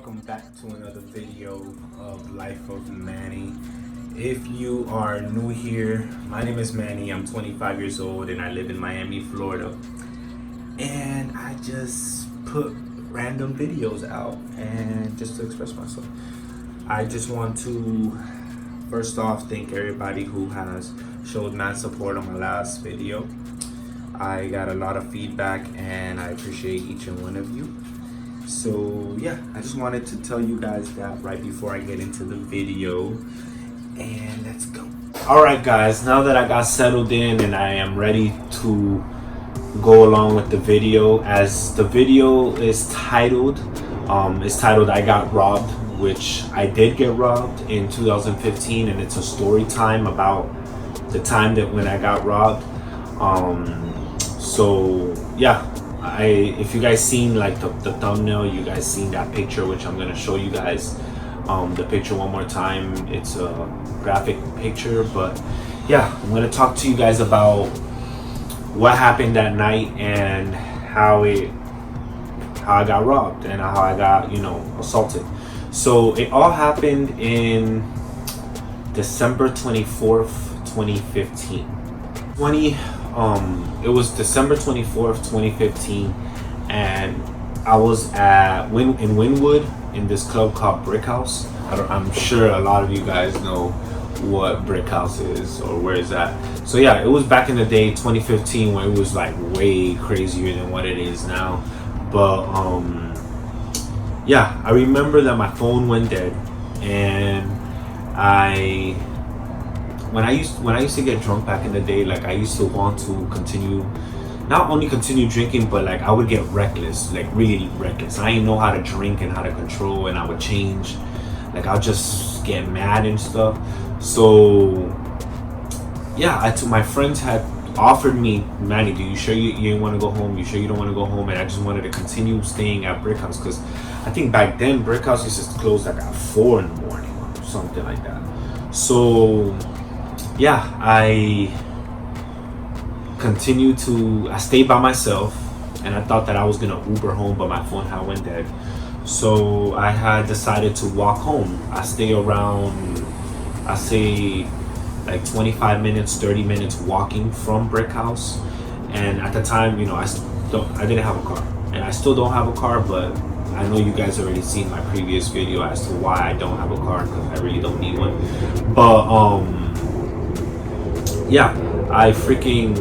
welcome back to another video of Life of Manny. If you are new here, my name is Manny. I'm 25 years old and I live in Miami, Florida. And I just put random videos out and just to express myself. I just want to first off thank everybody who has showed mad support on my last video. I got a lot of feedback and I appreciate each and one of you. So yeah, I just wanted to tell you guys that right before I get into the video, and let's go. Alright guys, now that I got settled in and I am ready to go along with the video, as the video is titled I Got Robbed, which I did get robbed in 2015, and it's a story time about the time that when I got robbed. So yeah, if you guys seen like the thumbnail, you guys seen that picture, which I'm gonna show you guys the picture one more time. It's a graphic picture, but yeah, I'm gonna talk to you guys about what happened that night and how I got robbed and how I got, assaulted. So it all happened in December 24th, 2015. It was December 24th, 2015, and I was in Wynwood in this club called Brick House. I'm sure a lot of you guys know what Brick House is or where is that. So yeah, it was back in the day, 2015, when it was like way crazier than what it is now. But yeah, I remember that my phone went dead, and when I used to get drunk back in the day, like I used to want to not only continue drinking, but like I would get reckless, like really reckless. I didn't know how to drink and how to control, and I would change. Like I'll just get mad and stuff. So yeah, my friends had offered me, Manny, do you sure you didn't want to go home? You sure you don't want to go home? And I just wanted to continue staying at Brick House, because I think back then Brick House used to close like at 4 in the morning or something like that. So yeah, I stayed by myself, and I thought that I was gonna Uber home, but my phone had went dead. So I had decided to walk home. I stay around, I say like 25 minutes, 30 minutes walking from Brick House. And at the time, I didn't have a car, and I still don't have a car, but I know you guys already seen my previous video as to why I don't have a car, because I really don't need one. But yeah, I freaking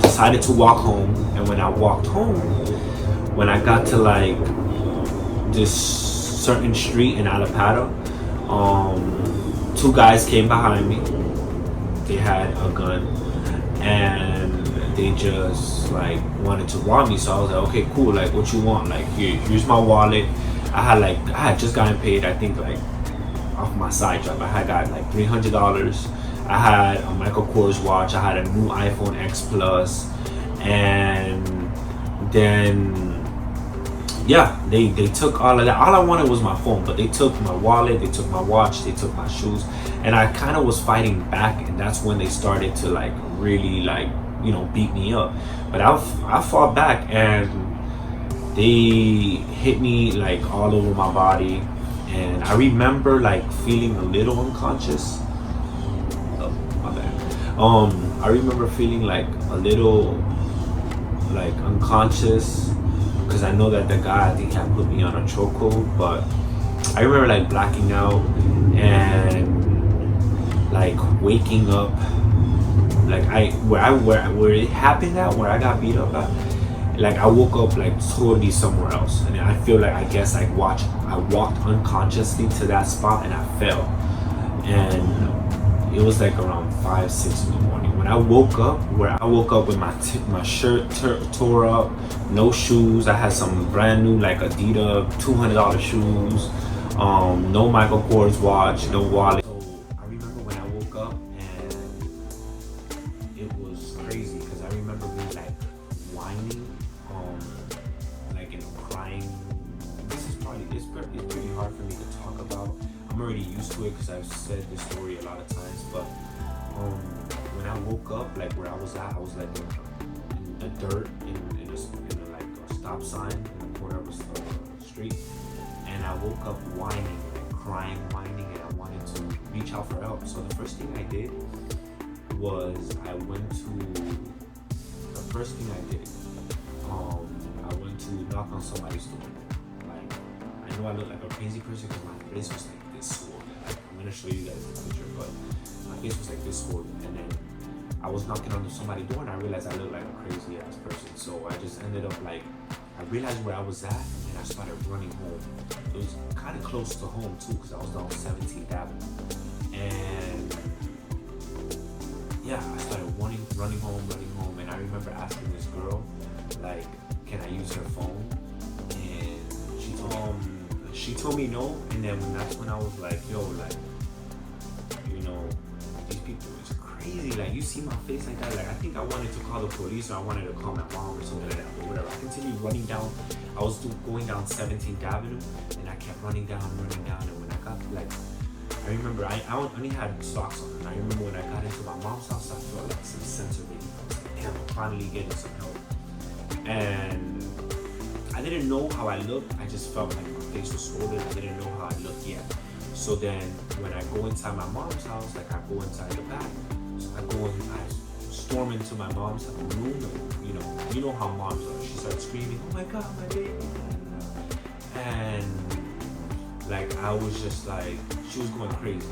decided to walk home. And when I walked home, when I got to like this certain street in Alapata, two guys came behind me. They had a gun and they just like wanted to rob me. So I was like, okay, cool, like what you want? Like here's my wallet. I had just gotten paid, I think, like off my side job. I had got like $300. I had a Michael Kors watch. I had a new iPhone X Plus, and then yeah, they took all of that. All I wanted was my phone, but they took my wallet, they took my watch, they took my shoes, and I kind of was fighting back, and that's when they started to like really like beat me up. But I fought back, and they hit me like all over my body, and I remember like feeling a little unconscious. I remember feeling like a little like unconscious, because I know that the guy, I think, had put me on a chokehold. But I remember like blacking out and like waking up, like where it happened at, where I got beat up at, like I woke up like totally somewhere else. And I feel like, I guess I walked unconsciously to that spot and I fell, and it was like around 5, 6 in the morning when I woke up. With my shirt tore up, no shoes. I had some brand new like Adidas $200 shoes, no Michael Kors watch, no wallet. So I remember when I woke up, and it was crazy, because I remember me like whining, crying. It's pretty hard for me to talk about. I'm already used to it because I've said this story a lot of times. But when I woke up, like where I was at, I was like in the dirt in a like a stop sign in the corner of a street, and I woke up whining, like crying, whining, and I wanted to reach out for help. So the first thing I did was I went to knock on somebody's door. Like, I know I look like a crazy person because my face was like this swollen. Like, I'm gonna show you guys the picture, but my face was like this swollen. And then I was knocking on somebody's door and I realized I looked like a crazy ass person. So I just ended up like, I realized where I was at and I started running home. It was kind of close to home too because I was down 17th Avenue. And yeah, I started running home, and I remember asking this girl, like, can I use her phone? And she told me no, and then that's when I was like, yo, like, you know, these people is crazy. Like, you see my face like that, like, I think I wanted to call the police or I wanted to call my mom or something like that, but whatever. I continued running down. I was going down 17th Avenue, and I kept running down, and when I got like, I remember I only had socks on, and I remember when I got into my mom's house, I felt like some sense of relief. I was like, damn, I'm finally getting some help. And I didn't know how I looked. I just felt like my face was swollen. I didn't know how I looked yet. So then when I go inside my mom's house, like I go inside the back, so I storm into my mom's room, and you know how moms are. She starts screaming, "Oh my God, my baby!" And like I was just like, she was going crazy,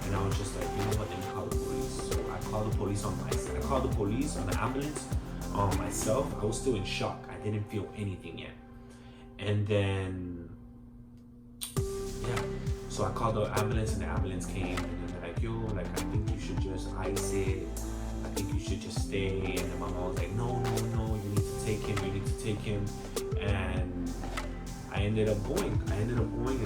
and I was just like, you know what? Then call the police. So I called the police on myself. I called the police on the ambulance on myself. I was still in shock. I didn't feel anything yet, and then yeah. So I called the ambulance, and the ambulance came, and then they're like, yo, like, I think you should just ice it. I think you should just stay. And then my mom was like, no, you need to take him. And I ended up going, and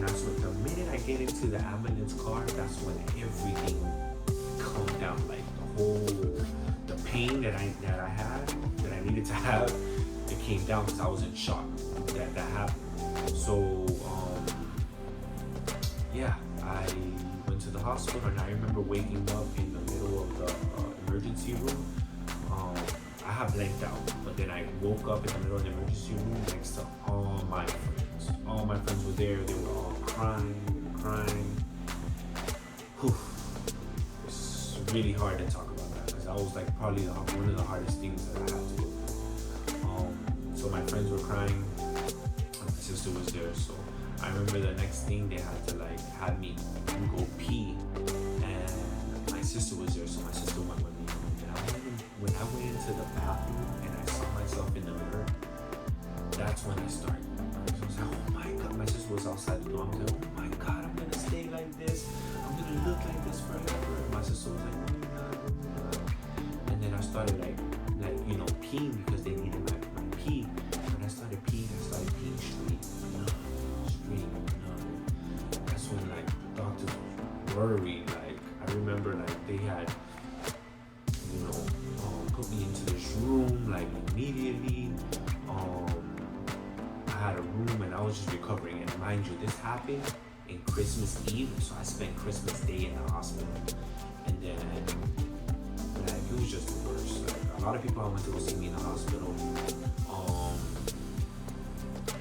that's when the minute I get into the ambulance car, that's when everything calmed down. Like the pain that I had, that I needed to have, it came down because I was in shock that happened. So yeah, I went to the hospital, and I remember waking up in the middle of the emergency room. I had blanked out, but then I woke up in the middle of the emergency room next to all my friends. All my friends were there. They were all crying. Whew. It's really hard to talk about that because that was like probably one of the hardest things that I had to go through. So my friends were crying, and my sister was there. So I remember the next thing they had to like have me go pee, and my sister was there, so my sister went with me. And when I went into the bathroom and I saw myself in the mirror, that's when I started. I was like, oh my God, my sister was outside the door. I was like, oh my God, I'm gonna stay like this. I'm gonna look like this forever. And my sister was like, oh my God. And then I started like peeing because they needed my pee. When I started peeing straight. That's when like the doctors were worried. Like I remember like they had put me into this room like immediately. I had a room and I was just recovering, and mind you, this happened in Christmas Eve, so I spent Christmas Day in the hospital. And then like it was just the worst. Like a lot of people I went to go see me in the hospital.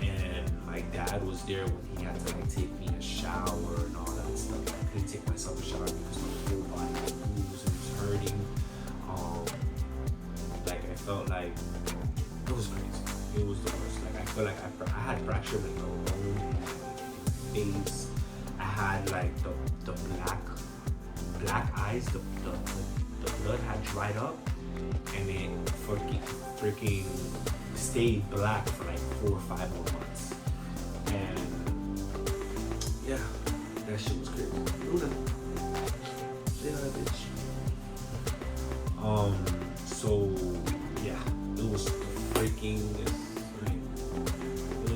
And my dad was there when he had to like take me a shower and all that stuff. I couldn't take myself a shower because my whole body was bruised and it was hurting. Like I felt like it was crazy. It was the worst. Like I felt like I had fractured like the bone in my face. I had like the black eyes. The blood had dried up, and it freaking stayed black for like 4 or 5 more months. And yeah, that shit was crazy. Luna, say hi, bitch. So yeah, it was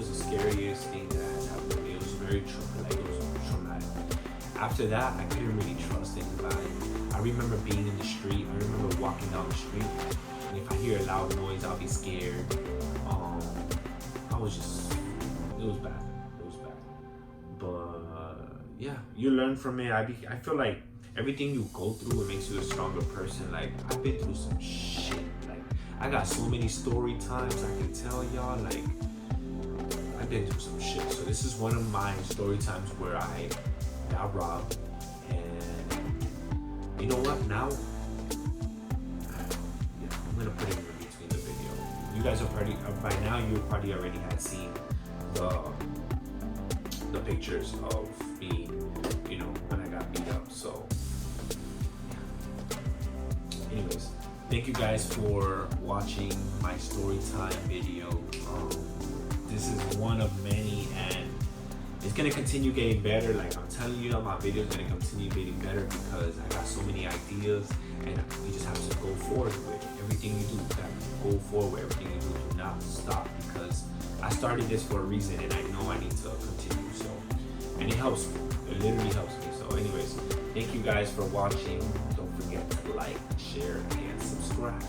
the scariest thing that had happened to me. It was very traumatic. After that, I couldn't really trust anybody. I remember being in the street. I remember walking down the street, and if I hear a loud noise, I'll be scared. It was bad. But yeah, you learn from it. I feel like everything you go through, it makes you a stronger person. Like I've been through some shit. Like I got so many story times I can tell y'all. Like I I've been through some shit. So this is one of my story times where I got robbed, and you know what? Now, I'm gonna put it in between the video. You guys are probably by now. You probably already had seen the pictures of me, you know, when I got beat up. So, anyways, thank you guys for watching my story time video. This is one of many, and it's gonna continue getting better. Like I'm telling you, my video is gonna continue getting better because I got so many ideas, and you just have to go forward with it. Everything you do, you gotta go forward. Everything you do, do not stop, because I started this for a reason, and I know I need to continue. So, and it helps me. It literally helps me. So, anyways, thank you guys for watching. Don't forget to like, share, and subscribe.